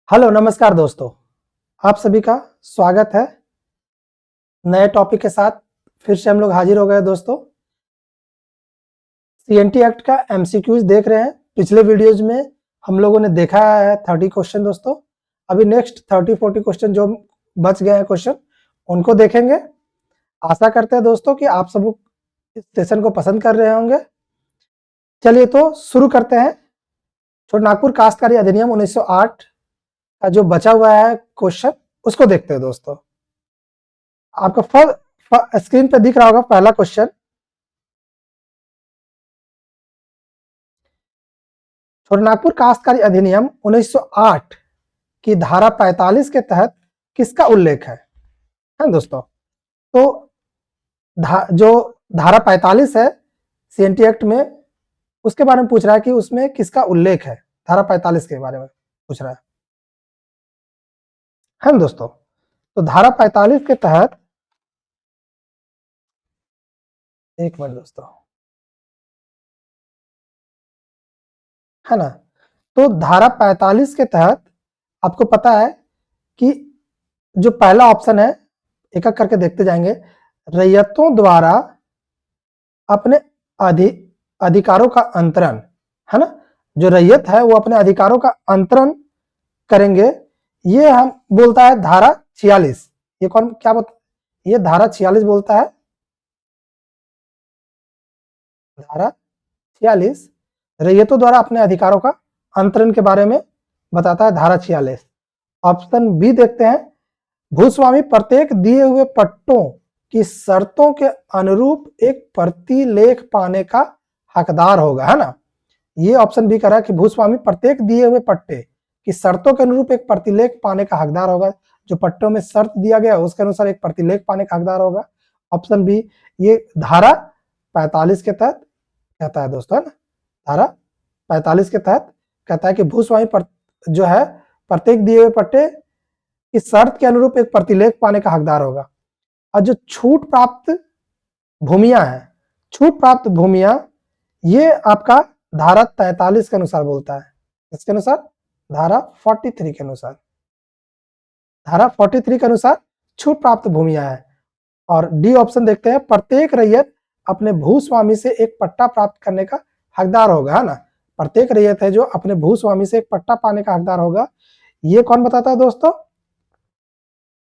Hello नमस्कार दोस्तों, आप सभी का स्वागत है। नए टॉपिक के साथ फिर से हम लोग हाजिर हो गए दोस्तों। सीएनटी एक्ट का एमसीक्यूज देख रहे हैं। पिछले वीडियोज में हम लोगों ने देखा है 30 क्वेश्चन दोस्तों। अभी नेक्स्ट 30-40 क्वेश्चन जो बच गए हैं क्वेश्चन उनको देखेंगे। आशा करते हैं दोस्तों कि आप सब इस सेशन को पसंद कर रहे होंगे। चलिए तो शुरू करते हैं। छोटानागपुर काश्तकारी अधिनियम 1908 का जो बचा हुआ है क्वेश्चन उसको देखते हैं दोस्तों। आपका स्क्रीन पे दिख रहा होगा पहला क्वेश्चन। छोटानागपुर काश्तकारी अधिनियम 1908 की धारा 45 के तहत किसका उल्लेख है दोस्तों। तो जो धारा 45 है सीएनटी एक्ट में, उसके बारे में पूछ रहा है कि उसमें किसका उल्लेख है। धारा 45 के बारे में पूछ रहा है ना दोस्तों। तो धारा 45 के तहत, एक मिनट दोस्तों, है ना। तो धारा 45 के तहत आपको पता है कि जो पहला ऑप्शन है, एक एक करके देखते जाएंगे। रैयतों द्वारा अपने अधिकारों का अंतरण, है ना। जो रैयत है वो अपने अधिकारों का अंतरण करेंगे, ये हम बोलता है धारा 46। ये कौन क्या ये धारा 46 बोलता है। धारा 46 रैयतों द्वारा अपने अधिकारों का अंतरण के बारे में बताता है धारा 46। ऑप्शन बी देखते हैं। भूस्वामी प्रत्येक दिए हुए पट्टों की शर्तों के अनुरूप एक प्रतिलेख पाने का हकदार होगा, है ना। ये ऑप्शन बी कह रहा है कि भूस्वामी प्रत्येक दिए हुए पट्टे की शर्तों के अनुरूप एक प्रतिलेख पाने का हकदार होगा। जो पट्टों में शर्त दिया गया उसके अनुसार एक प्रतिलेख पाने का हकदार होगा। ऑप्शन बी ये धारा 45 के तहत कहता है दोस्तों, है ना। धारा 45 के तहत कहता है कि भूस्वामी जो है प्रत्येक दिए हुए पट्टे की शर्त के अनुरूप एक प्रतिलेख पाने का हकदार होगा। और जो छूट प्राप्त भूमियां हैं, छूट प्राप्त भूमियां, ये आपका धारा 43 के अनुसार बोलता है। इसके अनुसार धारा 43 के अनुसार, धारा 43 के अनुसार छूट प्राप्त भूमियां है। और डी ऑप्शन देखते हैं। प्रत्येक रैयत अपने भूस्वामी से एक पट्टा प्राप्त करने का हकदार होगा, है ना। प्रत्येक रैयत है जो अपने भूस्वामी से एक पट्टा पाने का हकदार होगा। ये कौन बताता है दोस्तों?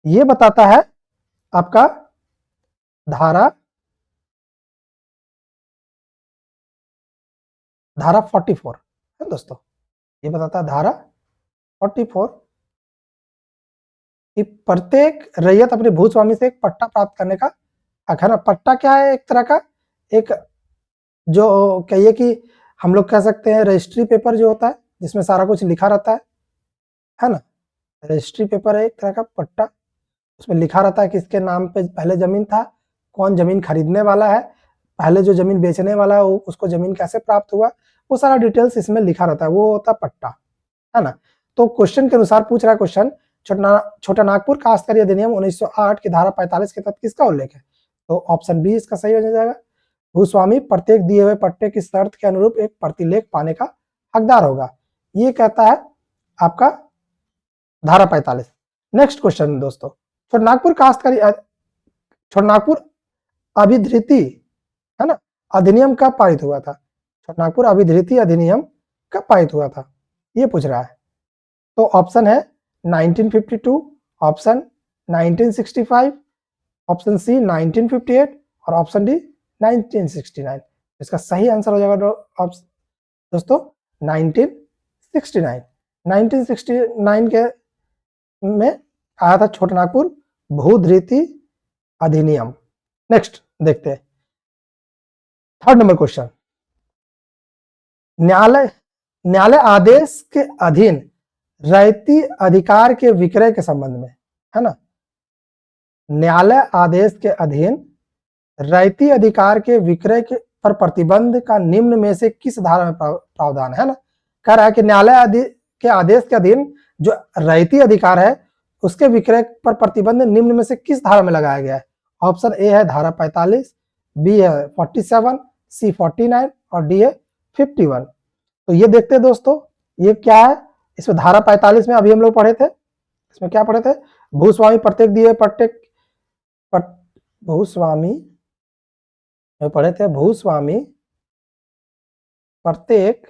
ये बताता है आपका धारा 44 है दोस्तों। ये बताता है धारा 44 कि प्रत्येक रैयत अपने भूस्वामी से एक पट्टा प्राप्त करने का हक है ना। पट्टा क्या है? एक तरह का एक, जो कहिए कि हम लोग कह सकते हैं रजिस्ट्री पेपर जो होता है जिसमें सारा कुछ लिखा रहता है ना। रजिस्ट्री पेपर है एक तरह का पट्टा। उसमें लिखा रहता है कि इसके नाम पे पहले जमीन था, कौन जमीन खरीदने वाला है, पहले जो जमीन बेचने वाला है उसको जमीन कैसे प्राप्त हुआ, वो सारा डिटेल्स इसमें लिखा रहता है, वो होता है पट्टा, है ना। तो क्वेश्चन के अनुसार पूछ रहा है क्वेश्चन, छोटानागपुर काश्तकारी अधिनियम 1908 की धारा 45 के तहत किसका उल्लेख है। तो ऑप्शन बी इसका सही हो जाएगा। भूस्वामी प्रत्येक दिए हुए पट्टे की शर्त के अनुरूप एक प्रतिलेख पाने का हकदार होगा, ये कहता है आपका धारा 45। नेक्स्ट क्वेश्चन दोस्तों, छोटानागपुर अभिधृति, है ना, अधिनियम कब पारित हुआ था। छोटानागपुर अभिधृति अधिनियम कब पारित हुआ था, ये पूछ रहा है। तो ऑप्शन है 1952, ऑप्शन 1965, ऑप्शन सी 1958 और ऑप्शन डी 1969। इसका सही आंसर हो जाएगा दोस्तों 1969। 1969 के में आया था छोटानागपुर भूधृति अधिनियम। नेक्स्ट देखते हैं थर्ड नंबर क्वेश्चन। न्यायालय आदेश के अधीन रैयती अधिकार के विक्रय के संबंध में, है ना। न्यायालय आदेश के अधीन रैयती अधिकार के विक्रय पर प्रतिबंध का निम्न में से किस धारा में प्रावधान है ना। कह रहा है कि न्यायालय के आदेश के अधीन जो रैयती अधिकार है उसके विक्रय पर प्रतिबंध निम्न में से किस धारा में लगाया गया है। ऑप्शन ए है धारा 45, बी है 47, सी 49 और डी है 51। तो ये देखते हैं दोस्तों, ये क्या है, इसमें धारा 45 में अभी हम लोग पढ़े थे, इसमें क्या पढ़े थे, भूस्वामी प्रत्येक दिए प्रत्येक भूस्वामी में पढ़े थे, भूस्वामी प्रत्येक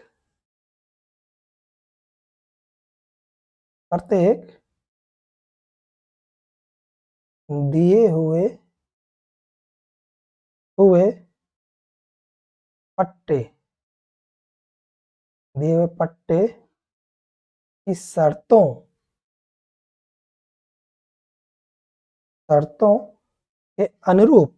दिए हुए पट्टे की शर्तों के अनुरूप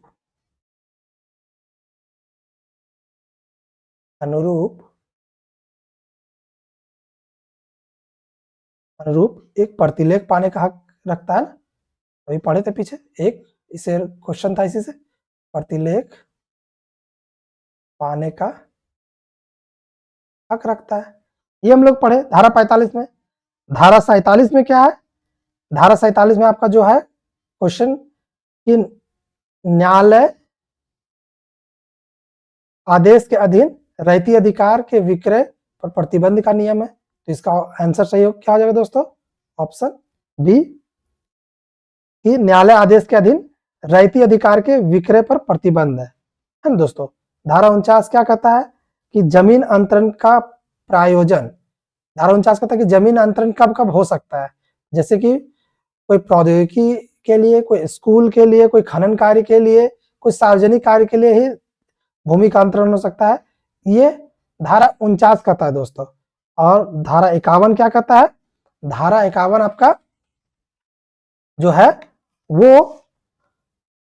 एक प्रतिलेख पाने का हक रखता है ना, अभी पढ़े थे पीछे, एक इसे क्वेश्चन था इसी से, प्रतिलेख पाने का हक रखता है, ये हम लोग पढ़े धारा 45 में। धारा 47 में क्या है, धारा 47 में आपका जो है क्वेश्चन कि न्यायालय आदेश के अधीन रहती अधिकार के विक्रय पर प्रतिबंध का नियम है, तो इसका आंसर सही हो क्या हो जाएगा दोस्तों, ऑप्शन बी, कि न्यायालय आदेश के अधीन रहती अधिकार के विक्रय पर प्रतिबंध है ना दोस्तों। धारा 49 क्या कहता है कि जमीन अंतरण का प्रायोजन, धारा 49 कहता है कि जमीन अंतरण कब कब हो सकता है, जैसे कि कोई प्रौद्योगिकी के लिए, कोई स्कूल के लिए, कोई खनन कार्य के लिए, कोई सार्वजनिक कार्य के लिए ही भूमि का अंतरण हो सकता है, ये धारा 49 कहता है दोस्तों। और धारा 51 क्या कहता है, धारा 51 आपका जो है वो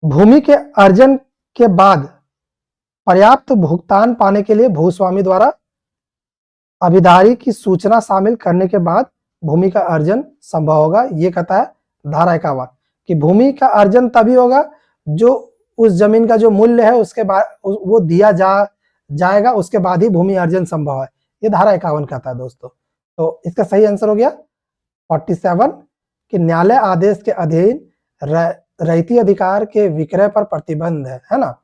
भूमि के अर्जन के बाद पर्याप्त भुगतान पाने के लिए भूस्वामी द्वारा अभिदारी की सूचना शामिल करने के बाद भूमि का अर्जन संभव होगा, ये कहता है धारा 51 कि भूमि का अर्जन तभी होगा जो उस जमीन का जो मूल्य है उसके बाद वो दिया जाएगा, उसके बाद ही भूमि अर्जन संभव है, ये धारा 51 कहता है दोस्तों। तो इसका सही आंसर हो गया 47 कि न्यायालय आदेश के अधीन रहती अधिकार के विक्रय पर प्रतिबंध है ना।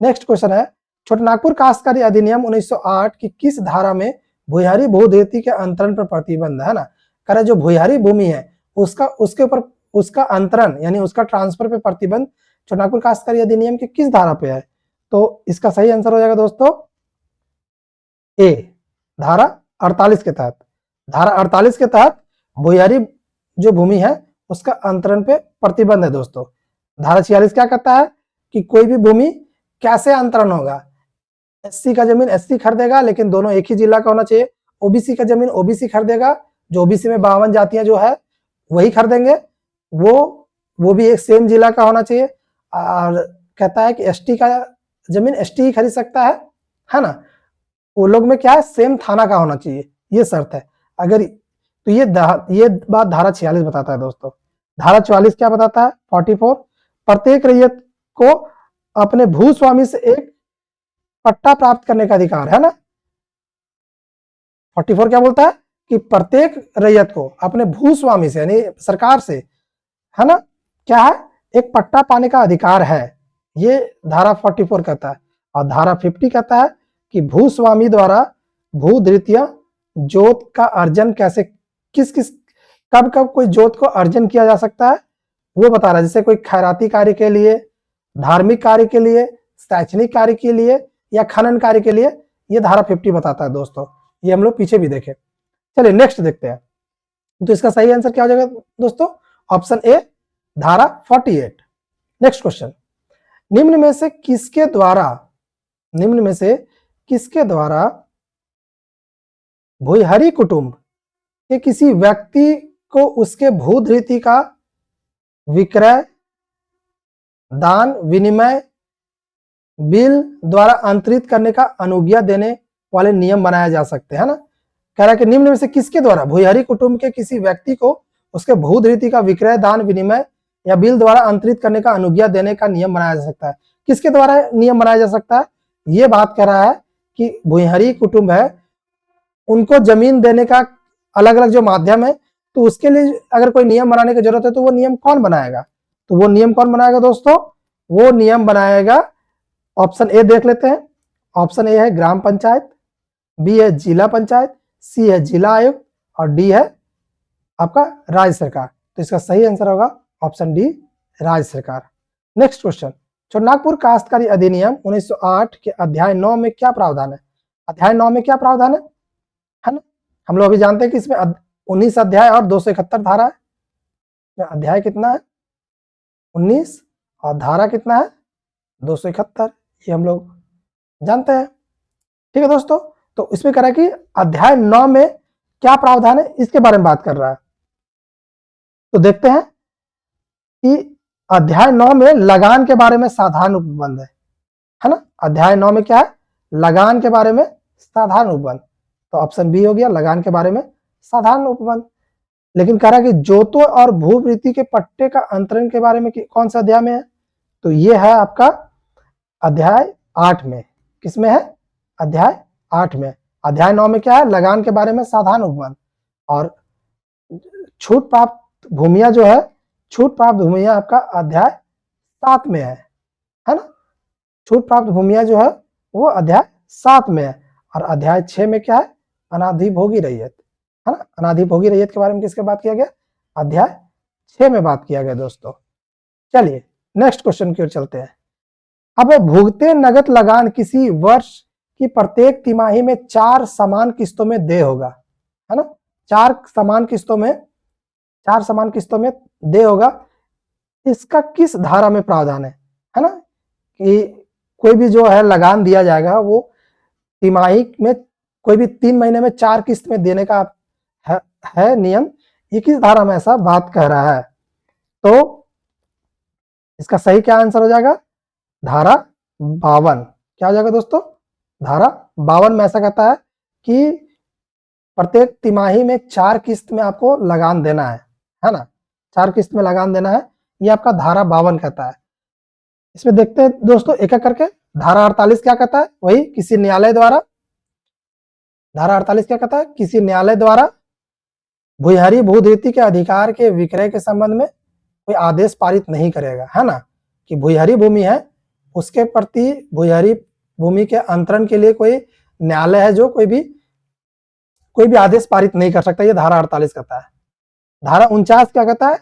नेक्स्ट क्वेश्चन है, छोटानागपुर काश्तकारी अधिनियम 1908 की किस धारा में भूयहारी भूधृति के अंतरण पर प्रतिबंध है ना, कह रहा जो भूयहारी भूमि है उसके ऊपर उसका अंतरण यानी उसका ट्रांसफर पे प्रतिबंध छोटानागपुर काश्तकारी अधिनियम की किस धारा पे है, तो इसका सही आंसर हो जाएगा दोस्तों ए, धारा 48 के तहत। धारा 48 के तहत भूयहारी जो भूमि है उसका अंतरण पे प्रतिबंध है दोस्तों। धारा 46 क्या कहता है कि कोई भी भूमि कैसे अंतरण होगा, एससी का जमीन एससी खरीदेगा लेकिन दोनों एक ही जिला का होना चाहिए, ओबीसी का जमीन ओबीसी खरीदेगा, जो ओबीसी में 52 जातियां जो है वही खरीदेंगे, वो भी एक सेम जिला का होना चाहिए, और कहता है कि एसटी का जमीन एसटी ही खरीद सकता है ना, वो लोग में क्या है सेम थाना का होना चाहिए, ये शर्त है। अगर तो ये बात धारा 46 बताता है दोस्तों। धारा 44 क्या बताता है, 44 प्रत्येक रैयत को अपने भूस्वामी से एक पट्टा प्राप्त करने का अधिकार है ना। 44 क्या बोलता है कि प्रत्येक रैयत को अपने भूस्वामी से यानी सरकार से है ना क्या है एक पट्टा पाने का अधिकार है, ये धारा 44 कहता है। और धारा 50 कहता है कि भूस्वामी द्वारा भूधृतीय जोत का अर्जन कैसे किस कब कब कोई जोत को अर्जन किया जा सकता है वो बता रहा है, जैसे कोई खैराती कार्य के लिए, धार्मिक कार्य के लिए, शैक्षणिक कार्य के लिए या खनन कार्य के लिए, ये धारा 50 बताता है दोस्तों। ये हम लोग पीछे भी देखे। चलिए नेक्स्ट देखते हैं, तो इसका सही आंसर क्या हो जाएगा दोस्तों, ऑप्शन ए धारा 48। नेक्स्ट क्वेश्चन, निम्न में से किसके द्वारा भूयहारी कुटुंब के किसी व्यक्ति को उसके भूधृति का विक्रय, दान, विनिमय, बिल द्वारा अंतरित करने का अनुज्ञा देने वाले नियम बनाए जा सकते हैं ना। कह रहा है कि निम्न में से किसके द्वारा भूयहारी कुटुंब के किसी व्यक्ति को उसके भूधृति का विक्रय, दान, विनिमय या बिल द्वारा अंतरित करने का अनुज्ञा देने का नियम बनाया जा सकता है। किसके द्वारा नियम बनाया जा सकता है, ये बात कह रहा है कि भूयहारी कुटुंब है उनको जमीन देने का अलग अलग जो माध्यम है, तो उसके लिए अगर कोई नियम बनाने की जरूरत है तो वो नियम कौन बनाएगा, तो वो नियम कौन बनाएगा दोस्तों, वो नियम बनाएगा ऑप्शन ए देख लेते हैं। ऑप्शन ए है ग्राम पंचायत, बी है जिला पंचायत, सी है जिला आयुक्त और डी है आपका राज्य सरकार। तो इसका सही आंसर होगा ऑप्शन डी, राज्य सरकार। नेक्स्ट क्वेश्चन, छोटनागपुर काश्तकारी अधिनियम 1908 के अध्याय 9 में क्या प्रावधान है? अध्याय 9 में क्या प्रावधान है ना? हम लोग अभी जानते हैं कि इसमें 19 अध्याय और 271 धारा है। अध्याय कितना है? 19 और धारा कितना है? 271। ये हम लोग जानते हैं। ठीक है दोस्तों, तो इसमें कह रहा है कि अध्याय 9 में क्या प्रावधान है, इसके बारे में बात कर रहा है। तो देखते हैं कि अध्याय 9 में लगान के बारे में साधारण उपबंध है ना? अध्याय 9 में क्या है? लगान के बारे में साधारण उपबंध। तो ऑप्शन बी हो गया, लगान के बारे में साधारण उपबंध। लेकिन कह रहा है कि जोतों और भूप्रीति के पट्टे का अंतरण के बारे में कौन सा अध्याय में है? तो ये है आपका अध्याय 8 में। किसमें है? अध्याय 8 में। अध्याय 9 में क्या है? लगान के बारे में साधारण उपबंध। और छूट प्राप्त भूमिया जो है, छूट प्राप्त भूमिया आपका अध्याय 7 में है ना? छूट प्राप्त भूमिया जो है वो अध्याय 7 में है। और अध्याय 6 में क्या है? अनाधिभोगी रैयत है ना? अनाधिभोगी रैयत के बारे में किसके बात किया गया? अध्याय 6 में बात किया गया दोस्तों। चलिए नेक्स्ट क्वेश्चन की ओर चलते हैं। अब भुगते नगद लगान किसी वर्ष की प्रत्येक तिमाही में 4 समान किस्तों में देय होगा, है ना? 4 समान किस्तों में देय होगा। इसका किस धारा में प्रावधान है ना? कि कोई भी जो है लगान दिया जाएगा वो तिमाही में कोई भी 3 महीने में 4 किस्त में देने का है नियम। ये किस धारा में ऐसा बात कह रहा है? तो इसका सही क्या आंसर हो जाएगा? धारा 52। क्या हो जाएगा दोस्तों? धारा 52 में ऐसा कहता है कि प्रत्येक तिमाही में 4 किस्त में आपको लगान देना है ना? 4 किस्त में लगान देना है, ये आपका धारा 52 कहता है। इसमें देखते हैं दोस्तों एक एक करके। धारा 48 क्या कहता है? वही किसी न्यायालय द्वारा, धारा 48 क्या कहता है? किसी न्यायालय द्वारा भूयहरी भूधृति के अधिकार के विक्रय के संबंध में कोई आदेश पारित नहीं करेगा, है ना? कि भूयहरी भूमि है उसके प्रति भूयहरी भूमि के अंतरण के लिए कोई न्यायालय है जो कोई भी आदेश पारित नहीं कर सकता। ये धारा 48 कहता है। धारा 49 क्या कहता है?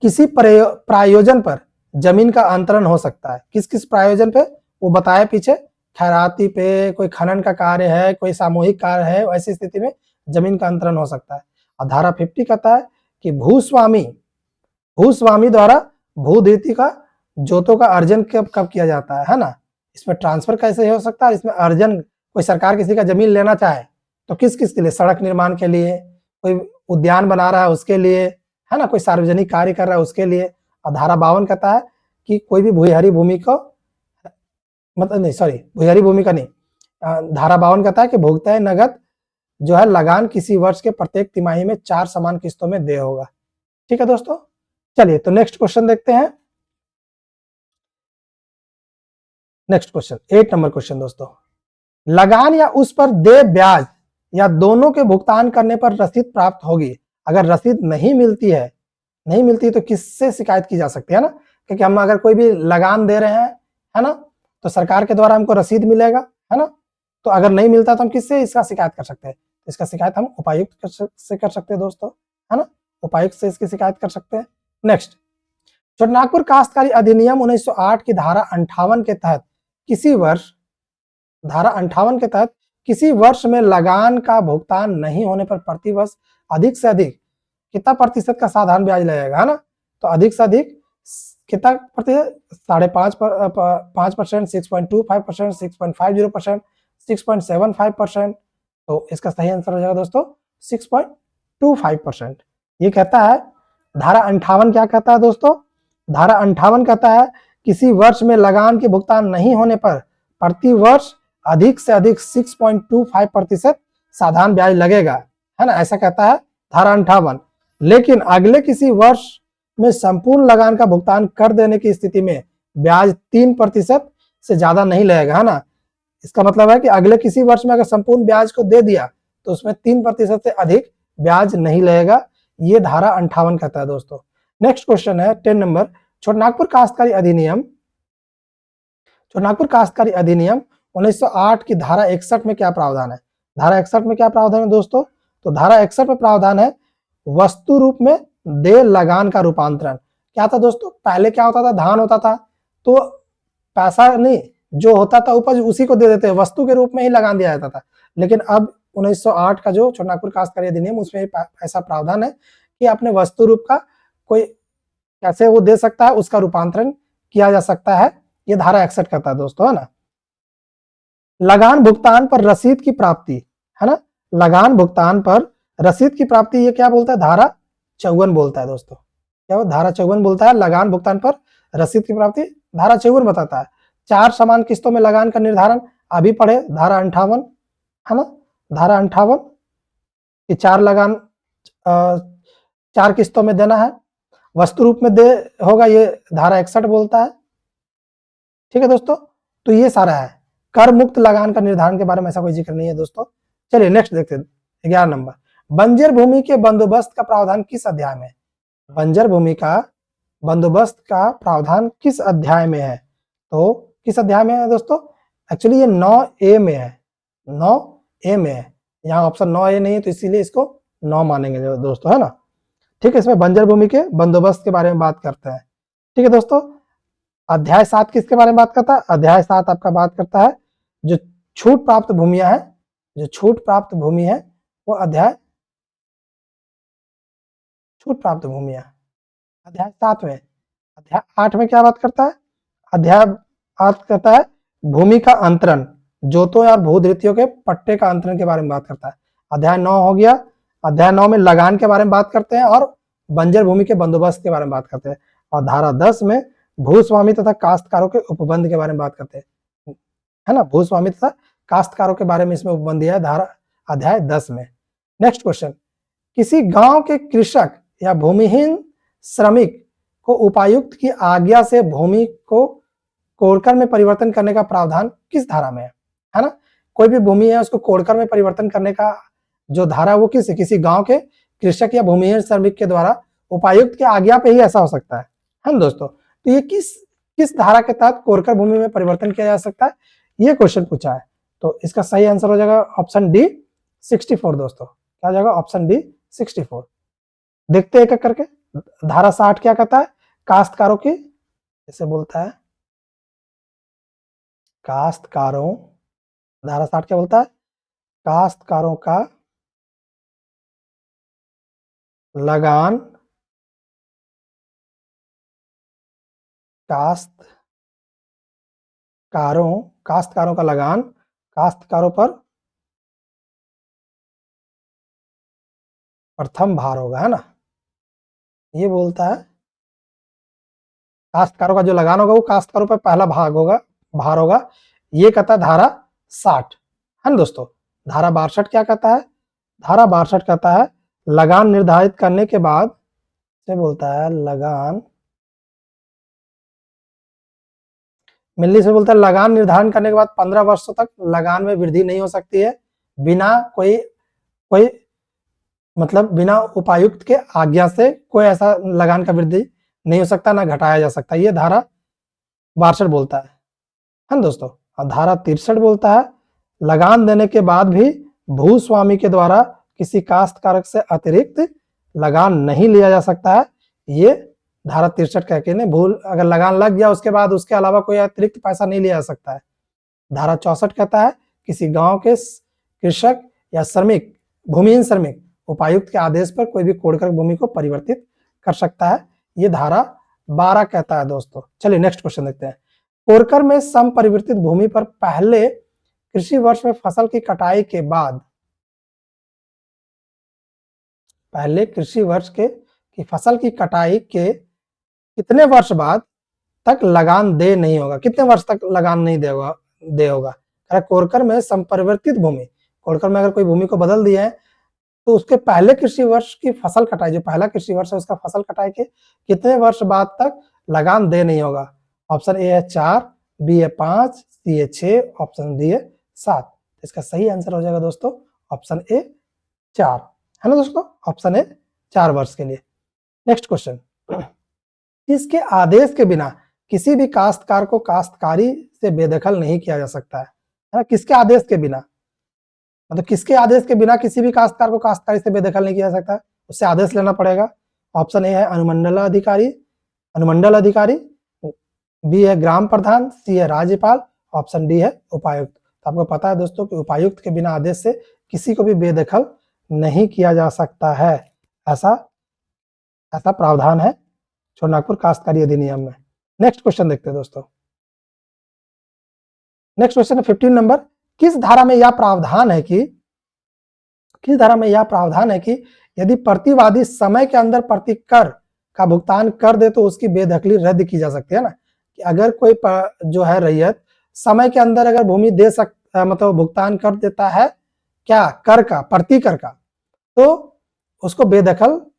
किसी प्रायोजन पर जमीन का अंतरण हो सकता है। किस किस प्रायोजन पे वो बताया पीछे, खैराती पे, कोई खनन का कार्य है, कोई सामूहिक कार्य है, ऐसी स्थिति में जमीन का अंतरण हो सकता है। और धारा 50 कहता है कि भूस्वामी द्वारा भूधृति का जोतों का अर्जन कब किया जाता है ना? इसमें ट्रांसफर कैसे हो सकता है? इसमें अर्जन, कोई सरकार किसी का जमीन लेना चाहे तो किस किस के लिए? सड़क निर्माण के लिए, कोई उद्यान बना रहा है उसके लिए, है ना? कोई सार्वजनिक कार्य कर रहा है उसके लिए। और धारा 52 कहता है कि कोई भी भूयहरी भूमि को, मतलब नहीं सॉरी, भूयहरी भूमि का नहीं, धारा 52 कहता है कि भुगतान नगद जो है लगान किसी वर्ष के प्रत्येक तिमाही में 4 समान किस्तों में देय होगा। ठीक है दोस्तों, चलिए तो नेक्स्ट क्वेश्चन देखते हैं। नेक्स्ट क्वेश्चन 8 नंबर क्वेश्चन दोस्तों, लगान या उस पर देय ब्याज या दोनों के भुगतान करने पर रसीद प्राप्त होगी। अगर रसीद नहीं मिलती तो किससे शिकायत की जा सकती है ना? क्योंकि हम अगर कोई भी लगान दे रहे हैं, है ना, तो सरकार के द्वारा हमको रसीद मिलेगा, है ना? तो अगर नहीं मिलता तो हम किससे इसका शिकायत कर सकते हैं? इसका शिकायत हम उपायुक्त से कर सकते हैं दोस्तों, है ना? उपायुक्त से इसकी शिकायत कर सकते हैं। नेक्स्ट, छोटनागपुर काश्तकारी अधिनियम 1908 की धारा 58 के तहत किसी वर्ष में लगान का भुगतान नहीं होने पर प्रतिवर्ष अधिक से अधिक कितना प्रतिशत का साधारण ब्याज लगेगा, है ना? तो अधिक से अधिक कितना प्रतिशत? 5.5%, 6.25%, 6.50%, 6.75%। तो इसका सही आंसर हो जाएगा दोस्तों 6.25%। ये कहता है धारा 58 क्या कहता है दोस्तों? धारा 58 कहता है किसी वर्ष में लगान के भुगतान नहीं होने पर प्रति वर्ष अधिक से अधिक 6.25% साधारण ब्याज लगेगा, है ना? ऐसा कहता है धारा 58। लेकिन अगले किसी वर्ष में संपूर्ण लगान का भुगतान कर देने की स्थिति में ब्याज 3% से ज्यादा नहीं लगेगा, है ना? इसका मतलब है कि अगले किसी वर्ष में अगर संपूर्ण ब्याज को दे दिया तो उसमें 3% से अधिक ब्याज नहीं लगेगा। ये धारा 58 कहता है दोस्तों। नेक्स्ट क्वेश्चन है 10 नंबर, छोटनागपुर काश्तकारी अधिनियम 1908 की धारा 61 में क्या प्रावधान है? धारा 61 में क्या प्रावधान है दोस्तों? तो धारा 61 में प्रावधान है वस्तु रूप में दे लगान का रूपांतरण। क्या था दोस्तों, पहले क्या होता था, धान होता था तो पैसा नहीं, जो होता था उपज उसी को दे देते, वस्तु के रूप में ही लगान दिया जाता था। लेकिन अब 1908 का जो छोटा नागपुर काश्तकारी अधिनियम, उसमें ऐसा प्रावधान है कि अपने वस्तु रूप का कोई कैसे वो दे सकता है, उसका रूपांतरण किया जा सकता है। ये धारा 61 करता है दोस्तों, है ना। लगान भुगतान पर रसीद की प्राप्ति, है ना, लगान भुगतान पर रसीद की प्राप्ति, ये क्या बोलता है, धारा 54 बोलता है दोस्तों। क्या वो धारा 54 बोलता है, लगान भुगतान पर रसीद की प्राप्ति धारा 54 बताता है। 4 समान किस्तों में लगान का निर्धारण अभी पढ़े, धारा 58, है ना, धारा 58 कि 4 लगान 4 किस्तों में देना है, वस्तु रूप में दे होगा, ये धारा 61 बोलता है। ठीक है दोस्तों, तो ये सारा है। कर मुक्त लगान का निर्धारण के बारे में ऐसा कोई जिक्र नहीं है दोस्तों। चलिए नेक्स्ट देखते हैं, 11 नंबर, बंजर भूमि के बंदोबस्त का प्रावधान किस अध्याय में? बंजर भूमि का बंदोबस्त का प्रावधान किस अध्याय में है? तो किस अध्याय में है दोस्तों? एक्चुअली ये 9A में है, 9A में है। यहाँ ऑप्शन 9A नहीं है तो इसीलिए इसको 9 मानेंगे दोस्तों, है ना। ठीक है, इसमें बंजर भूमि के बंदोबस्त के बारे में बात करते हैं। ठीक है दोस्तों, अध्याय 7 किसके बारे में बात करता है? अध्याय 7 आपका बात करता है जो छूट प्राप्त भूमियां हैं, जो छूट प्राप्त भूमि है वो अध्याय छूट प्राप्त भूमियां अध्याय 7 में। अध्याय 8 में क्या बात करता है? अध्याय 8 करता है भूमि का अंतरण, जोतों या भूधृतियों के पट्टे का अंतरण के बारे में बात करता है। अध्याय 9 हो गया, अध्याय 9 में लगान के बारे में बात करते हैं और बंजर भूमि के बंदोबस्त के बारे में बात करते हैं। और धारा 10 में भूस्वामी तथा काश्तकारों के उपबंध के बारे में बात करते हैं, है ना। भूस्वामी तथा काश्तकारों के बारे में इसमें उपबंध दिया है धारा अध्याय 10 में। नेक्स्ट क्वेश्चन, किसी गांव के कृषक या भूमिहीन श्रमिक को उपायुक्त की आज्ञा से भूमि को कोड़कर में परिवर्तन करने का प्रावधान किस धारा में है ना। कोई भी भूमि है उसको कोड़कर में परिवर्तन करने का जो धारा वो किसी गांव के कृषक या भूमिहीन श्रमिक के द्वारा उपायुक्त की आज्ञा पे ही ऐसा हो सकता है ना दोस्तों। तो ये किस धारा के तहत कोड़कर भूमि में परिवर्तन किया जा सकता है, ये क्वेश्चन पूछा है। तो इसका सही आंसर हो जाएगा ऑप्शन डी 64 दोस्तों। क्या हो जाएगा? Option D 64। देखते एक एक करके। धारा 60 क्या कहता है? काश्तकारों की, इसे बोलता है काश्तकारों, धारा 60 क्या बोलता है? काश्तकारों का लगान, काश्तकारों का लगान काश्तकारों पर प्रथम भार होगा, है ना। ये बोलता है काश्तकारों का जो लगान होगा वो काश्तकारों पर पहला भार होगा। ये कहता है धारा 60, है ना दोस्तों। धारा 62 क्या कहता है? धारा 62 कहता है लगान निर्धारित करने के बाद से बोलता है लगान मिलने से बोलता है लगान निर्धारण करने के बाद 15 वर्षों तक लगान में वृद्धि नहीं हो सकती है बिना कोई मतलब बिना उपायुक्त के आज्ञा से कोई ऐसा लगान का वृद्धि नहीं हो सकता, ना घटाया जा सकता। ये धारा 62 बोलता है ना दोस्तों। और धारा 63 बोलता है लगान देने के बाद भी भूस्वामी के द्वारा किसी काश्तकारक से अतिरिक्त लगान नहीं लिया जा सकता है। ये धारा 63 कह के भूल अगर लगान लग गया उसके बाद उसके अलावा कोई अतिरिक्त पैसा नहीं लिया जा सकता है। धारा 64 कहता है किसी गांव के कृषक या श्रमिक, भूमिहीन श्रमिक उपायुक्त के आदेश पर कोई भी कोड़कर भूमि को परिवर्तित कर सकता है। ये धारा 12 कहता है दोस्तों। चलिए नेक्स्ट क्वेश्चन देखते हैं। कोड़कर में समपरिवर्तित भूमि पर पहले कृषि वर्ष में फसल की कटाई के बाद, पहले कृषि वर्ष की फसल की कटाई के कितने वर्ष बाद तक लगान दे नहीं होगा? कितने वर्ष तक लगान नहीं दे होगा? कोड़कर में संपरिवर्तित भूमि, कोड़कर में अगर कोई भूमि को बदल दिया है तो उसके पहले कृषि वर्ष की फसल कटाई, जो पहला कृषि वर्ष है उसका फसल कटाई के कितने वर्ष बाद तक लगान दे नहीं होगा? ऑप्शन ए है 4, बी है 5, सी है 6, ऑप्शन डी है 7। इसका सही आंसर हो जाएगा दोस्तों ऑप्शन ए 4, है ना दोस्तों। ऑप्शन ए 4 वर्ष के लिए। नेक्स्ट क्वेश्चन, किसके आदेश के बिना किसी भी काश्तकार को काश्तकारी से बेदखल नहीं किया जा सकता है ना? किसके आदेश के बिना? मतलब किसके आदेश के बिना किसी भी काश्तकार को काश्तकारी से बेदखल नहीं किया जा सकता, उससे आदेश लेना पड़ेगा। ऑप्शन ए है अनुमंडल अधिकारी, बी है ग्राम प्रधान, सी है राज्यपाल, ऑप्शन डी है उपायुक्त। तो आपको पता है दोस्तों कि उपायुक्त के बिना आदेश से किसी को भी बेदखल नहीं किया जा सकता है, ऐसा ऐसा प्रावधान है छोटानागपुर काश्तकारी अधिनियम में। नेक्स्ट क्वेश्चन देखते हैं दोस्तों। नेक्स्ट क्वेश्चन है 15 नंबर। किस धारा में यह प्रावधान है कि यदि प्रतिवादी समय के अंदर प्रतिकर का भुगतान कर दे तो उसकी बेदखली रद्द की जा सकती है ना, कि अगर कोई जो है रैयत समय के अंदर अगर भूमि दे मतलब भुगतान कर देता है क्या, कर का, प्रतिकर का, तो उसको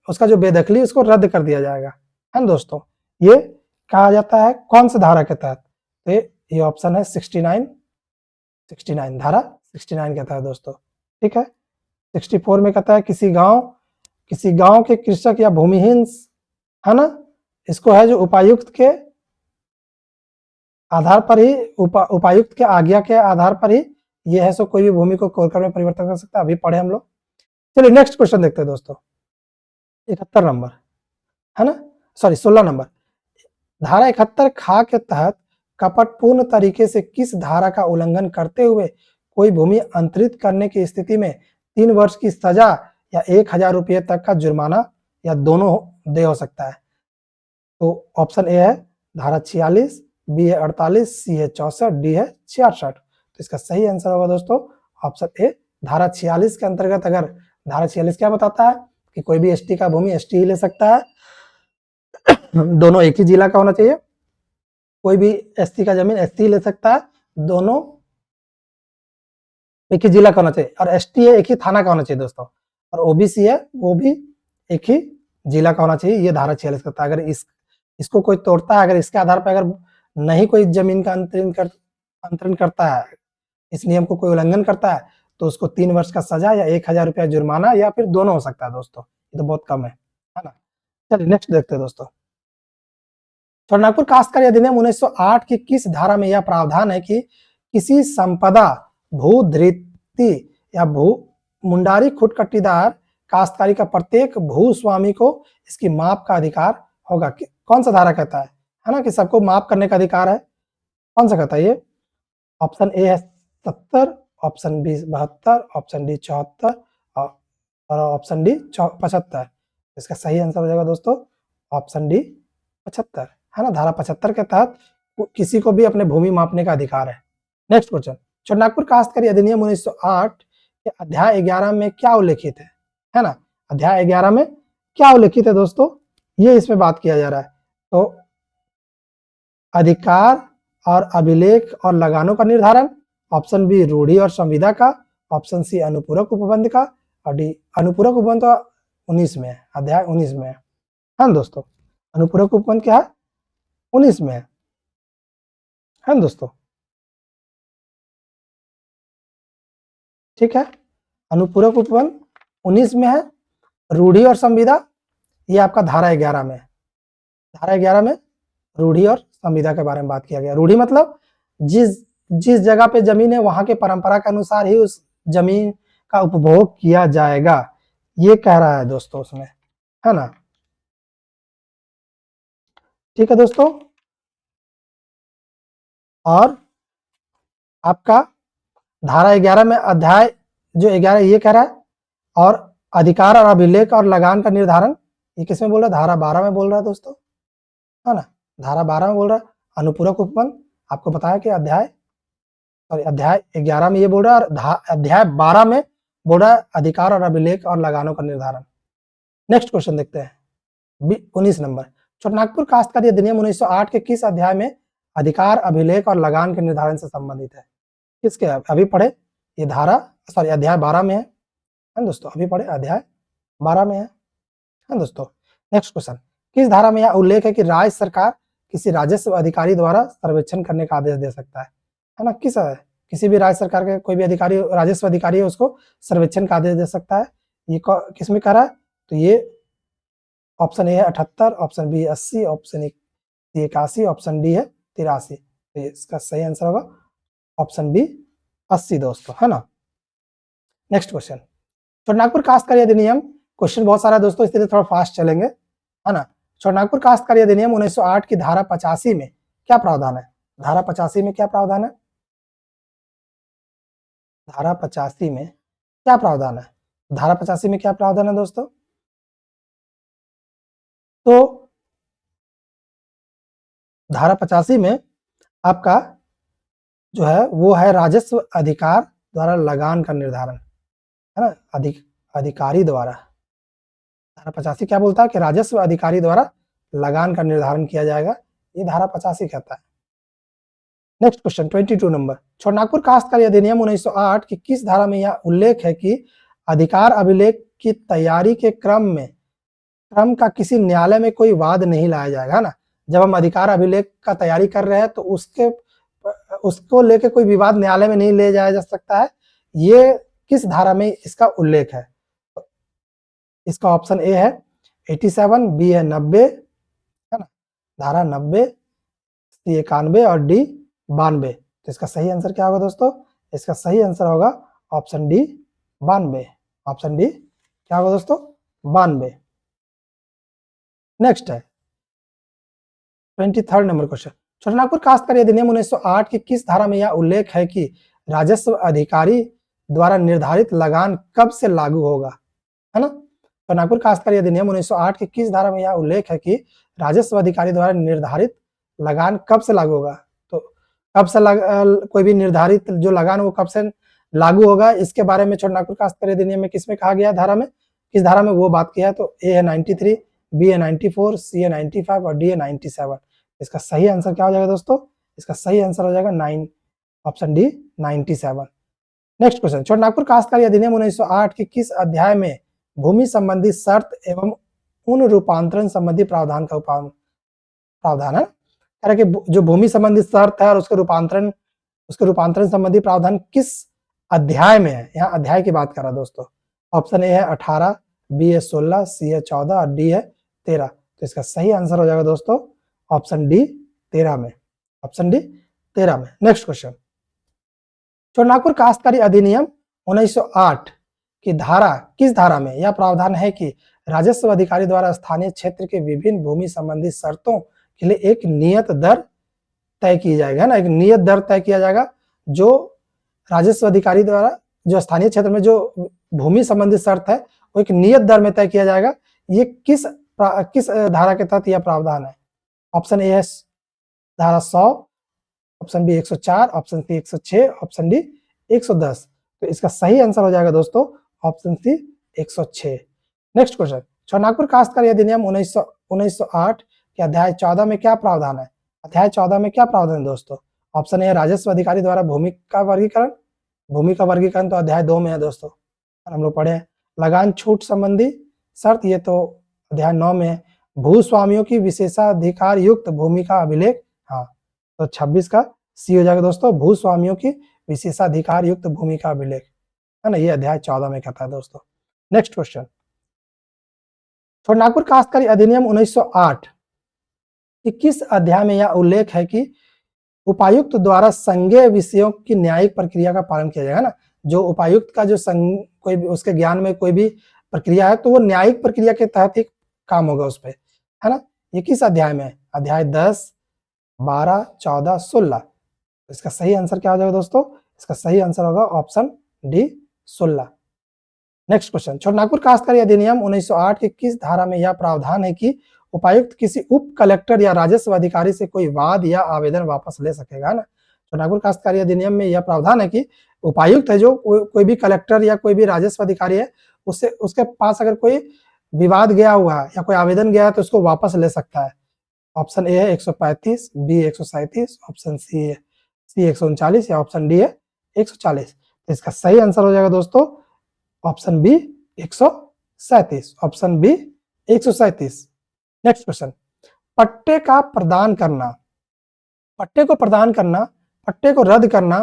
उसका जो बेदखली उसको रद्द कर दिया जाएगा, है ना दोस्तों। ये कहा जाता है कौन सी धारा के तहत, तो ये ऑप्शन है 69 धारा 69 कहता है दोस्तों, ठीक है। 64 में कहता है किसी गांव के कृषक या भूमिहीन, है ना, इसको है जो उपायुक्त के आधार पर ही उपायुक्त के आज्ञा के आधार पर ही ये है सो कोई भी भूमि को कोरकर में परिवर्तन कर सकता है, अभी पढ़े हम लोग। चलिए नेक्स्ट क्वेश्चन देखते हैं दोस्तों, 71 नंबर, है ना, सॉरी 16 नंबर। धारा 71 खा के तहत कपटपूर्ण तरीके से किस धारा का उल्लंघन करते हुए कोई भूमि अंतरित करने की स्थिति में 3 वर्ष की सजा या 1000 रुपये तक का जुर्माना या दोनों दे हो सकता है। तो ऑप्शन ए है धारा 46, बी है 48, सी है 64, डी है 66। तो इसका सही आंसर होगा दोस्तों ऑप्शन ए धारा 46 के अंतर्गत। अगर धारा 46 क्या बताता है कि कोई भी एसटी का भूमि एसटी ही ले सकता है, दोनों एक ही जिला का होना चाहिए, कोई भी एसटी का जमीन एसटी ले सकता है, दोनों एक ही जिला का होना चाहिए, और एसटी है एक ही थाना का होना चाहिए दोस्तों, और ओबीसी है वो भी एक ही जिला का होना चाहिए। ये धारा 46 करता है। अगर इसको कोई तोड़ता है, अगर इसके आधार पर अगर नहीं कोई जमीन का अंतरण करता है, इस नियम को कोई उल्लंघन करता है, तो उसको 3 वर्ष का सजा या 1000 रुपया जुर्माना या फिर दोनों हो सकता है दोस्तों। ये तो बहुत कम है ना। चलिए नेक्स्ट देखते हैं दोस्तों। छोटानागपुर काश्तकारी अधिनियम 1908 की किस धारा में यह प्रावधान है कि किसी संपदा, भूधृति या मुंडारी खुटकटीदार काश्तकारी का प्रत्येक भूस्वामी को इसकी माप का अधिकार होगा। कौन सा धारा कहता है ना, कि सबको माप करने का अधिकार है, कौन सा कहता है ये? ऑप्शन ए है 70, ऑप्शन बी 72, ऑप्शन डी 74 और ऑप्शन डी 75। इसका सही आंसर हो जाएगा दोस्तों ऑप्शन डी 75, है ना। धारा 75 के तहत किसी को भी अपने भूमि मापने का अधिकार है। नेक्स्ट क्वेश्चन, छोटानागपुर काश्तकारी अधिनियम 1908 के अध्याय 11 में क्या उल्लेखित है ना। अध्याय 11 में क्या उल्लेखित है दोस्तों, ये इसमें बात किया जा रहा है। तो अधिकार और अभिलेख और लगानों का निर्धारण, ऑप्शन बी रूढ़ी और संविदा का, ऑप्शन सी अनुपूरक उपबंध का, और डी अनुपूरक उपबंध 19 में है, अध्याय 19 में है। हाँ दोस्तों, अनुपूरक उपबंध क्या है, 19 में है ना दोस्तों, ठीक है। अनुपूरक उपबंध 19 में है। रूढ़ी और संविदा ये आपका धारा 11 में है। धारा 11 में रूढ़ी और संविदा के बारे में बात किया गया। रूढ़ी मतलब जिस जगह पे जमीन है वहां के परंपरा के अनुसार ही उस जमीन का उपभोग किया जाएगा, ये कह रहा है दोस्तों उसमें, है ना, ठीक है दोस्तों। और आपका धारा 11 में अध्याय जो 11 ये कह रहा है, और अधिकार और अभिलेख और लगान का निर्धारण ये किसमें बोल रहा है, धारा 12 में बोल रहा है दोस्तों, है ना। धारा 12 में बोल रहा है अनुपूरक उपबंध। आपको बताया कि अध्याय 11 में ये बोल रहा है, और अध्याय 12 में बोल रहा है अधिकार और अभिलेख और लगानों का निर्धारण। नेक्स्ट क्वेश्चन देखते हैं 19 नंबर। छोटानागपुर काश्तकारी अधिनियम 1908 के किस अध्याय में अधिकार, अभिलेख और लगान के निर्धारण से संबंधित है? किसके? अभी पढ़े ये अध्याय 12 में है दोस्तों, अभी पढ़े अध्याय 12 में है दोस्तों। नेक्स्ट क्वेश्चन, किस धारा में यह उल्लेख है कि राज्य सरकार किसी राजस्व अधिकारी द्वारा सर्वेक्षण करने का आदेश दे सकता है ना। किसी भी राज्य सरकार के कोई भी अधिकारी, राजस्व अधिकारी है, उसको सर्वेक्षण का आदेश दे सकता है। ये किस में कह रहा है, तो ये ऑप्शन ए है 78, option B 80, option C 81, option D है 83। तो इसका सही आंसर होगा ऑप्शन बी 80 दोस्तों, है ना। नेक्स्ट क्वेश्चन, छोटानागपुर काश्तकारी अधिनियम, क्वेश्चन बहुत सारा है दोस्तों इसलिए थोड़ा फास्ट चलेंगे, है ना। छोटानागपुर काश्तकारी अधिनियम 1908 की धारा 85 में क्या प्रावधान है? धारा 85 में क्या प्रावधान है? धारा 85 में क्या प्रावधान है? धारा 85 में क्या प्रावधान है दोस्तों? तो धारा 85 में आपका जो है वो है राजस्व अधिकार द्वारा लगान का निर्धारण, है ना, अधिकारी द्वारा। धारा 85 क्या बोलता है कि राजस्व अधिकारी द्वारा लगान का निर्धारण किया जाएगा, ये धारा 85 कहता है। नेक्स्ट क्वेश्चन 22 नंबर, छोटानागपुर काश्तकारी अधिनियम 1908 की किस धारा में यह उल्लेख है कि अधिकार अभिलेख की तैयारी के क्रम का किसी न्यायालय में कोई वाद नहीं लाया जाएगा ना। जब हम अधिकार अभिलेख का तैयारी कर रहे हैं तो उसको लेके कोई विवाद न्यायालय में नहीं ले जाया जा सकता है। ये किस धारा में इसका उल्लेख है? इसका ऑप्शन ए है 87, बी है 90, है ना, धारा 90, सी 91 और डी 92। तो इसका सही आंसर क्या होगा दोस्तों? इसका सही आंसर होगा ऑप्शन डी 92। ऑप्शन डी क्या होगा दोस्तों? 92। नेक्स्ट है 23 नंबर क्वेश्चन, छोटानागपुर काश्तकारी अधिनियम 1908 की किस धारा में यह उल्लेख है कि राजस्व अधिकारी द्वारा निर्धारित लगान कब से लागू होगा, है ना। छोटानागपुर काश्तकारी अधिनियम 1908 की किस धारा में यह उल्लेख है कि राजस्व अधिकारी द्वारा निर्धारित लगान कब से लागू होगा? तो कब से कोई भी निर्धारित जो लगान वो कब से लागू होगा, इसके बारे में छोटानागपुर काश्तकारी अधिनियम में किसमें कहा गया धारा में, किस धारा में वो बात किया है? तो ए है 93, बी है 94, सी है 95 और डी है 97। इसका सही आंसर क्या हो जाएगा दोस्तों? इसका सही आंसर हो जाएगा 9, option D 97। Next question, Chotanagpur काश्तकारी अधिनियम 1908 के किस अध्याय में भूमि संबंधी शर्त एवं उन रूपांतरण संबंधी प्रावधान का प्रावधान है? कह रहे कि जो भूमि संबंधी शर्त है और उसके रूपांतरण संबंधी प्रावधान किस अध्याय में है? यहाँ अध्याय की बात कर रहा है दोस्तों। ऑप्शन ए है 18, बी है 16, सी है 14 और डी है 13। तो इसका सही आंसर हो जाएगा दोस्तों ऑप्शन डी 13 में, ऑप्शन डी 13 में। नेक्स्ट क्वेश्चन, छोटानागपुर काश्तकारी अधिनियम 1908 की धारा किस धारा में यह प्रावधान है कि राजस्व अधिकारी द्वारा स्थानीय क्षेत्र के विभिन्न भूमि संबंधी शर्तों के लिए एक नियत दर तय की जाएगा ना, एक नियत दर तय किया जाएगा जो राजस्व अधिकारी द्वारा जो स्थानीय क्षेत्र में जो भूमि संबंधी शर्त है वो एक नियत दर में तय किया जाएगा। ये किस धारा के तहत यह प्रावधान है? ऑप्शन ए है धारा 100, option B 104, option C 106, option D 110। तो इसका सही आंसर हो जाएगा दोस्तों option C 106। Next question, Chotanagpur काश्तकारी अधिनियम 1908 के अध्याय 14 में क्या प्रावधान है? अध्याय 14 में क्या प्रावधान है दोस्तों? ऑप्शन ए राजस्व अधिकारी द्वारा भूमि का वर्गीकरण तो अध्याय 2 में है दोस्तों, हम लोग पढ़े हैं। लगान छूट संबंधी शर्त ये तो अध्याय 9 में है। भूस्वामियों की विशेषाधिकार युक्त भूमि का अभिलेख, हाँ तो 26 का सी हो जाएगा दोस्तों, भूस्वामियों की विशेषाधिकार युक्त भूमि का अभिलेख, है ना, ये अध्याय 14 में कहता है दोस्तों। नेक्स्ट क्वेश्चन, छोटानागपुर काश्तकारी अधिनियम 1908 कि किस अध्याय में यह उल्लेख है कि उपायुक्त द्वारा संज्ञेय विषयों की न्यायिक प्रक्रिया का पालन किया जाएगा ना। जो उपायुक्त का जो कोई भी उसके ज्ञान में कोई भी प्रक्रिया है तो वो न्यायिक प्रक्रिया के तहत ही काम होगा उस पर, है ना। ये किस अध्याय में है? अध्याय 10, 12, 14, 16। इसका सही आंसर क्या हो जाएगा दोस्तों? इसका सही आंसर होगा option D 16। Next question, Chotanagpur काश्तकारी अधिनियम 1908 की किस धारा में यह प्रावधान है कि उपायुक्त किसी उप कलेक्टर या राजस्व अधिकारी से कोई वाद या आवेदन वापस ले सकेगा ना। छोटानागपुर काश्तकारी अधिनियम में यह प्रावधान है कि उपायुक्त है जो कोई भी कलेक्टर या कोई भी राजस्व अधिकारी है उसके पास अगर कोई विवाद गया हुआ है या कोई आवेदन गया है तो उसको वापस ले सकता है। ऑप्शन ए है 135, बी 137, ऑप्शन सी 139 या ऑप्शन डी है 140। तो इसका सही आंसर हो जाएगा दोस्तों option B 137, option B 137। Next question, पट्टे को प्रदान करना, पट्टे को रद्द करना,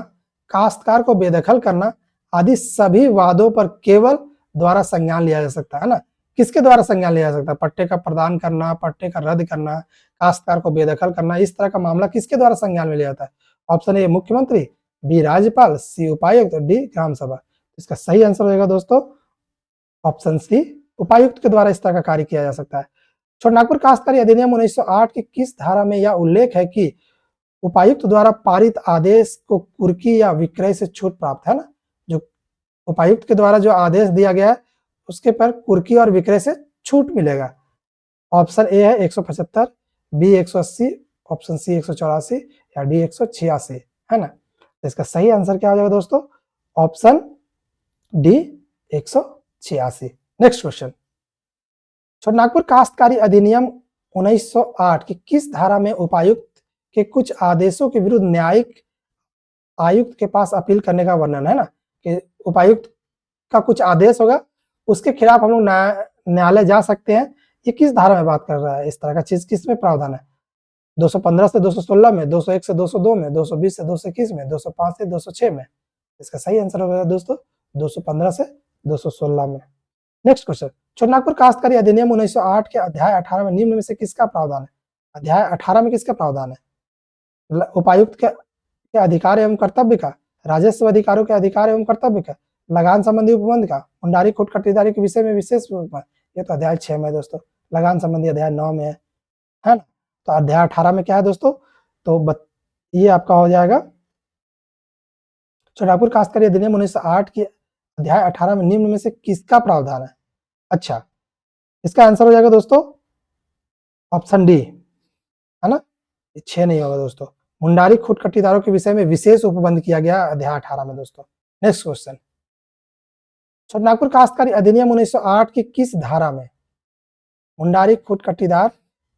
काश्तकार को बेदखल करना आदि सभी वादों पर केवल द्वारा संज्ञान लिया जा सकता है ना। किसके द्वारा संज्ञान लिया जा सकता है? पट्टे का प्रदान करना, पट्टे का रद्द करना, काश्तकार को बेदखल करना, इस तरह का मामला किसके द्वारा संज्ञान में लिया जाता है? ऑप्शन ए मुख्यमंत्री, बी राज्यपाल, सी उपायुक्त, डी ग्राम सभा। इसका सही आंसर हो जाएगा दोस्तों ऑप्शन सी, उपायुक्त के द्वारा इस तरह का कार्य किया जा सकता है। छोटानागपुर काश्तकारी अधिनियम 1908 की किस धारा में यह उल्लेख है कि उपायुक्त द्वारा पारित आदेश को कुर्की या विक्रय से छूट प्राप्त है ना, जो उपायुक्त के द्वारा जो आदेश दिया गया है उसके पर कुर्की और विक्रय से छूट मिलेगा। ऑप्शन ए है 175, बी 180, ऑप्शन सी 184 या डी 186 है ना। तो इसका सही आंसर क्या हो जाएगा दोस्तों, option D 186। Next question, Chotanagpur काश्तकारी अधिनियम 1908 की किस धारा में उपायुक्त के कुछ आदेशों के विरुद्ध न्यायिक आयुक्त के पास अपील करने का वर्णन है ना, कि उपायुक्त का कुछ आदेश होगा उसके खिलाफ हम लोग न्यायालय जा सकते हैं, ये किस धारा में बात कर रहा है, इस तरह का चीज किस में प्रावधान है, 215 से 216 में, 201 से 202 में, 220 से 221 में, 205 से 206 में। इसका सही आंसर होगा दोस्तों 215 से 216 में। नेक्स्ट क्वेश्चन, छोटानागपुर काश्तकारी अधिनियम 1908 के अध्याय 18 में निम्न में से किसका प्रावधान है, अध्याय 18 में किसका प्रावधान है, उपायुक्त के अधिकार एवं कर्तव्य का, राजस्व अधिकारों के अधिकार एवं कर्तव्य का, लगान संबंधी उपबंध का, मुंडारी खुट खटीदारी के विषय में विशेष, ये तो अध्याय 6 में दोस्तों, लगान संबंधी अध्याय 9 में है ना। तो अध्याय 18 में क्या है दोस्तों, तो ये आपका हो जाएगा छोटानागपुर काश्तकारी अधिनियम 1908 की अध्याय 18 में निम्न में से किसका प्रावधान है। अच्छा, इसका आंसर हो जाएगा दोस्तों ऑप्शन डी है ना, 6 नहीं होगा दोस्तों, मुंडारी खुट खटीदारों के विषय में विशेष उपबंध किया गया अध्याय 18 में दोस्तों। नेक्स्ट क्वेश्चन, छोटानागपुर काश्तकारी अधिनियम 1908 की किस धारा में मुंडारी खुट खटीदार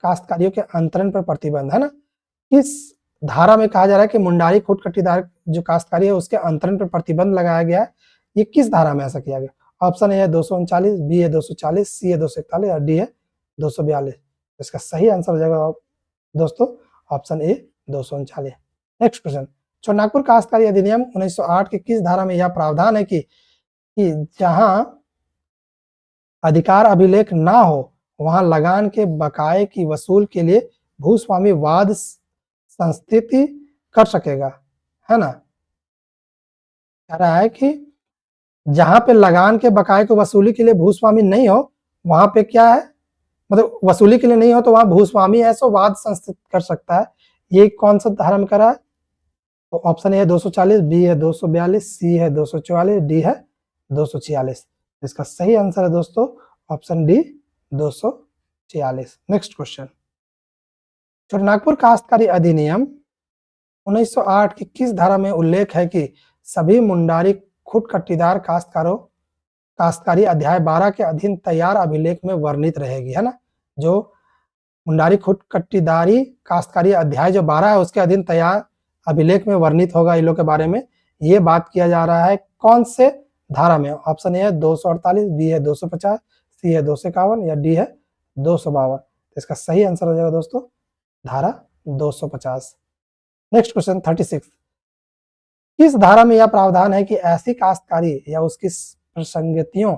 काश्तकारियों के अंतरण पर प्रतिबंध है ना, किस धारा में कहा जा रहा है कि मुंडारी खुट खटीदार जो काश्तकारी है उसके अंतरण पर प्रतिबंध लगाया गया है, ये किस धारा में ऐसा किया गया। ऑप्शन ए है 239, बी है 240, सी है 241 और डी है 242। इसका सही आंसर हो जाएगा दोस्तों option A 239। Next question, Chotanagpur काश्तकारी अधिनियम 1908 की किस धारा में यह प्रावधान है कि जहां अधिकार अभिलेख ना हो वहां लगान के बकाये की वसूल के लिए भूस्वामी वाद संस्थिति कर सकेगा, है ना। कह रहा है कि जहां पे लगान के बकाये को वसूली के लिए भूस्वामी नहीं हो वहां पे क्या है, मतलब वसूली के लिए नहीं हो तो वहां भूस्वामी है सो वाद संस्थित कर सकता है। ये कौन सा धारा में करा है, तो ऑप्शन ए है 240, बी है 242, सी है 244, डी है 246। इसका सही आंसर है दोस्तों option D 246। Next question, Chotanagpur काश्तकारी अधिनियम 1908 की किस धारा में उल्लेख है कि सभी मुंडारी खुट खटीदार काश्तकारी अध्याय 12 के अधीन तैयार अभिलेख में वर्णित रहेगी, है ना। जो मुंडारी खुट खटीदारी काश्तकारी अध्याय जो 12 है उसके अधीन तैयार अभिलेख में वर्णित होगा इन लोगों के बारे में, ये बात किया जा रहा है कौन से धारा में। ऑप्शन ए है 248, बी है 250, सी है 251 या डी है 252। इसका सही आंसर हो जाएगा दोस्तों धारा 250। नेक्स्ट क्वेश्चन 36, किस धारा में यह प्रावधान है कि ऐसी काश्तकारी या उसकी प्रसंगतियों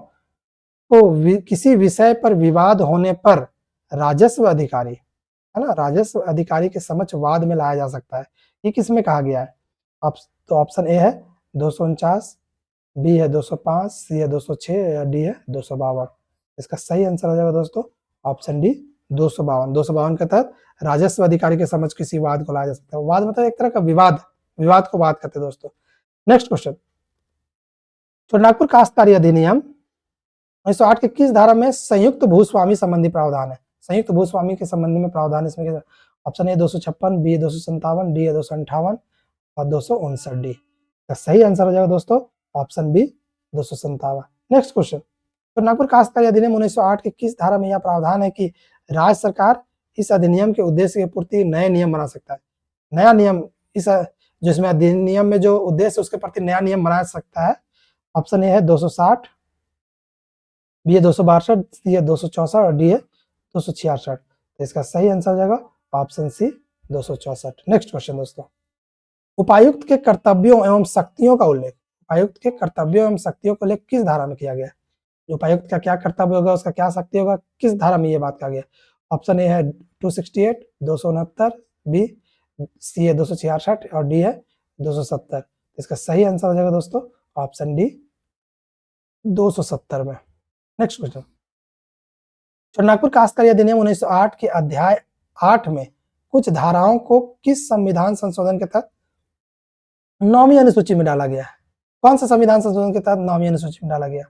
को किसी विषय पर विवाद होने पर राजस्व अधिकारी, है ना, राजस्व अधिकारी के समक्ष वाद में लाया जा सकता है, ये किस में कहा गया है। तो ऑप्शन ए है 249, बी है 205, सी है 206 या डी है 252। इसका सही आंसर हो जाएगा दोस्तों ऑप्शन डी 252। 252 के तहत राजस्व अधिकारी के समक्ष किसी वाद को लाया जा सकता है। वाद मतलब एक तरह का विवाद को बात करते हैं दोस्तों। नेक्स्ट क्वेश्चन, छोटानागपुर काश्तकारी अधिनियम 1908 की किस धारा में संयुक्त भूस्वामी संबंधी प्रावधान है, संयुक्त भूस्वामी के संबंध में प्रावधान इसमें। ऑप्शन ए 256, बी 257, डी 258 और 259 डी। का सही आंसर हो जाएगा दोस्तों option B 257। Next question, Chotanagpur काश्तकारी अधिनियम 1908 की किस धारा में यह प्रावधान है कि राज्य सरकार इस अधिनियम के उद्देश्य की पूर्ति नए नियम बना सकता है। नया नियम इस जिसमें अधिनियम में जो उद्देश्य उसके प्रति नया नियम बना सकता है। ऑप्शन ए है 260, बी है 262, सी है 264 और डी है 266। तो इसका सही आंसर हो जाएगा ऑप्शन सी 264। नेक्स्ट क्वेश्चन दोस्तों, उपायुक्त के कर्तव्यों एवं शक्तियों का उल्लेख, उपायुक्त के कर्तव्यों एवं शक्तियों का उल्लेख किस धारा में किया गया है। उपायुक्त का क्या कर्तव्य होगा, उसका क्या शक्ति होगा, किस धारा में ये बात कहा गया। ऑप्शन ए है 268, 269, बी सी है 266 और डी है 270। इसका सही आंसर हो जाएगा दोस्तों ऑप्शन डी 270 में। नेक्स्ट क्वेश्चन, नागपुर काश्तकारी अधिनियम 1908 के अध्याय 8 में कुछ धाराओं को किस संविधान संशोधन के तहत 9वीं अनुसूची में डाला गया है? कौन सा संविधान संशोधन के तहत 9वीं अनुसूची में डाला गया?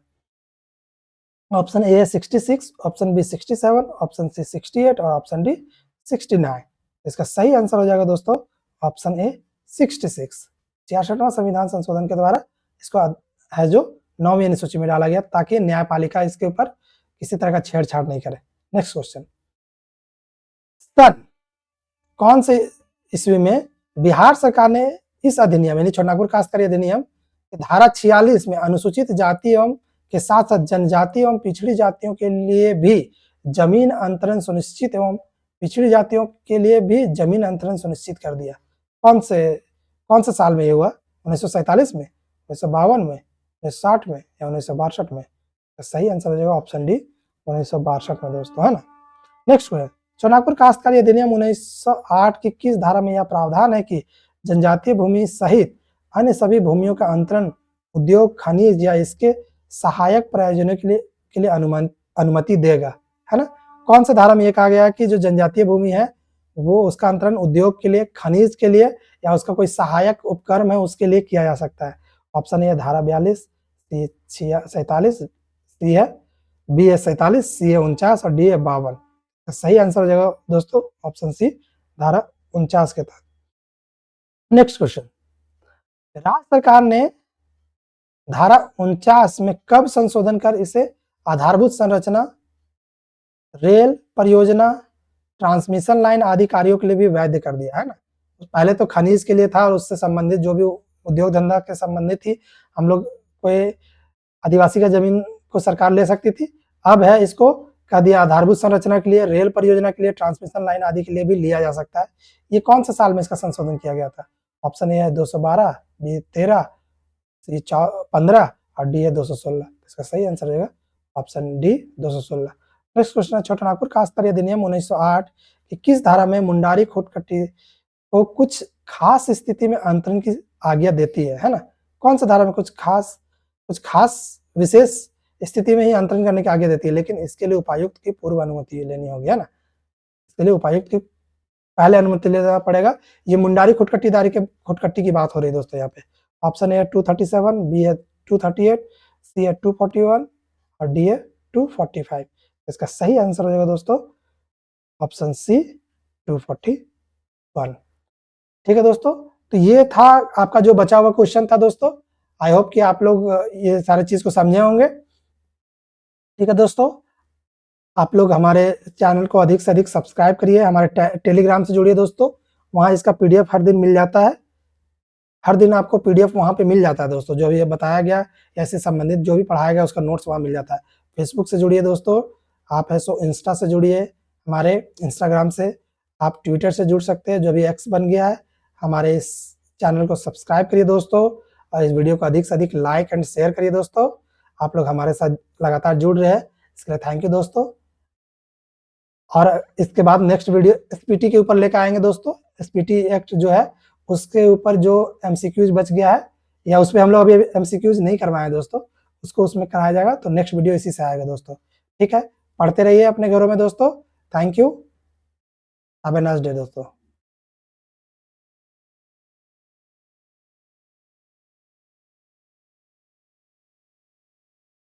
Option A 66, option B 67, option C 68 और ऑप्शन डी 69। इसका सही आंसर हो जाएगा दोस्तों ऑप्शन ए 66। 66वां संविधान संशोधन के द्वारा इसको है जो 9वीं अनुसूची में डाला गया ताकि न्यायपालिका इसके ऊपर किसी तरह का छेड़छाड़ नहीं करे। नेक्स्ट क्वेश्चन, सन कौन से ईस्वी में बिहार सरकार ने इस अधिनियम यानी छोटा नागपुर काश्तकारी अधिनियम धारा 46 में अनुसूचित जाति एवं के साथ साथ जनजाति एवं पिछड़ी जातियों के लिए भी जमीन अंतरण सुनिश्चित एवं पिछड़ी जातियों के लिए भी जमीन अंतरण सुनिश्चित कर दिया? कौन से साल में ये हुआ? 1947 में, 1952 में, 1960 में या 1962 में? तो सही आंसर हो जाएगा ऑप्शन डी 1962 में दोस्तों, है ना। नेक्स्ट क्वेश्चन, नागपुर काश्तकारी अधिनियम 1908 की किस धारा में यह प्रावधान है कि जनजातीय भूमि सहित अन्य सभी भूमियों का अंतरण उद्योग, खनिज या इसके सहायक प्रयोजनों के लिए अनुमति देगा, है ना। कौन से धारा में यह कहा गया कि जो जनजातीय भूमि है वो उसका अंतरण उद्योग के लिए, खनिज के लिए या उसका कोई सहायक उपक्रम है उसके लिए किया जा सकता है? ऑप्शन ए धारा 42, सी 47, सी है बी है 47, सी है 49 और डी है 52। सही आंसर हो जाएगा दोस्तों ऑप्शन सी धारा 49 के तहत। नेक्स्ट क्वेश्चन, राज्य सरकार ने धारा 49 में कब संशोधन कर इसे आधारभूत संरचना, रेल परियोजना, ट्रांसमिशन लाइन आदि कार्यों के लिए भी वैध कर दिया, है ना। पहले तो खनिज के लिए था और उससे संबंधित जो भी उद्योग धंधा के संबंधित थी, हम लोग कोई आदिवासी का जमीन को सरकार ले सकती थी, अब है इसको कह दिया आधारभूत संरचना के लिए, रेल परियोजना के लिए, ट्रांसमिशन लाइन आदि के लिए भी लिया जा सकता है। ये कौन से साल में इसका संशोधन किया गया था? ऑप्शन ए है 212, बी 13, सी 15 और डी है 216। इसका सही आंसर रहेगा ऑप्शन डी 216। नेक्स्ट क्वेश्चन है, छोटा नागपुर काश्तकारी अधिनियम 1908 की किस धारा में मुंडारी खुटकट्टी को कुछ खास स्थिति में अंतरण की आज्ञा देती है ना। कौन सा धारा में कुछ खास विशेष स्थिति में ही अंतरण करने की आज्ञा देती है, लेकिन इसके लिए उपायुक्त की पूर्व अनुमति लेनी होगी, है ना। इसके लिए उपायुक्त की पहले अनुमति लेना पड़ेगा। ये मुंडारी खुटकट्टी की बात हो रही है दोस्तों यहाँ पे। ऑप्शन ए 237, बी है 238, सी है 241 और डी है 245। इसका सही आंसर हो जाएगा दोस्तों ऑप्शन सी 241। ठीक है दोस्तों, तो ये था आपका जो बचा हुआ क्वेश्चन था दोस्तों। आई होप कि आप लोग ये सारे चीज को समझे होंगे। ठीक है दोस्तों, आप लोग हमारे चैनल को अधिक से अधिक सब्सक्राइब करिए, हमारे टेलीग्राम से जुड़िए दोस्तों, वहाँ इसका पीडीएफ हर दिन मिल जाता है। हर दिन आपको पीडीएफ वहाँ पे मिल जाता है दोस्तों, जो भी बताया गया ऐसे संबंधित जो भी पढ़ाया गया उसका नोट्स वहाँ मिल जाता है। फेसबुक से जुड़िए दोस्तों, आप है सो इंस्टा से जुड़िए, हमारे इंस्टाग्राम से, आप ट्विटर से जुड़ सकते हैं जो भी एक्स बन गया है। हमारे इस चैनल को सब्सक्राइब करिए दोस्तों और इस वीडियो को अधिक से अधिक लाइक एंड शेयर करिए दोस्तों। आप लोग हमारे साथ लगातार जुड़ रहे हैं, इसके लिए थैंक यू दोस्तों। और इसके बाद नेक्स्ट वीडियो एसपीटी के ऊपर लेकर आएंगे दोस्तों। एसपीटी एक्ट जो है उसके ऊपर जो एमसीक्यूज बच गया है या उसमें हम लोग अभी एमसीक्यूज नहीं करवाए दोस्तों, उसको उसमें कराया जाएगा। तो नेक्स्ट वीडियो इसी से आएगा दोस्तों। ठीक है, पढ़ते रहिए अपने घरों में दोस्तों। Thank you, have a nice day दोस्तों।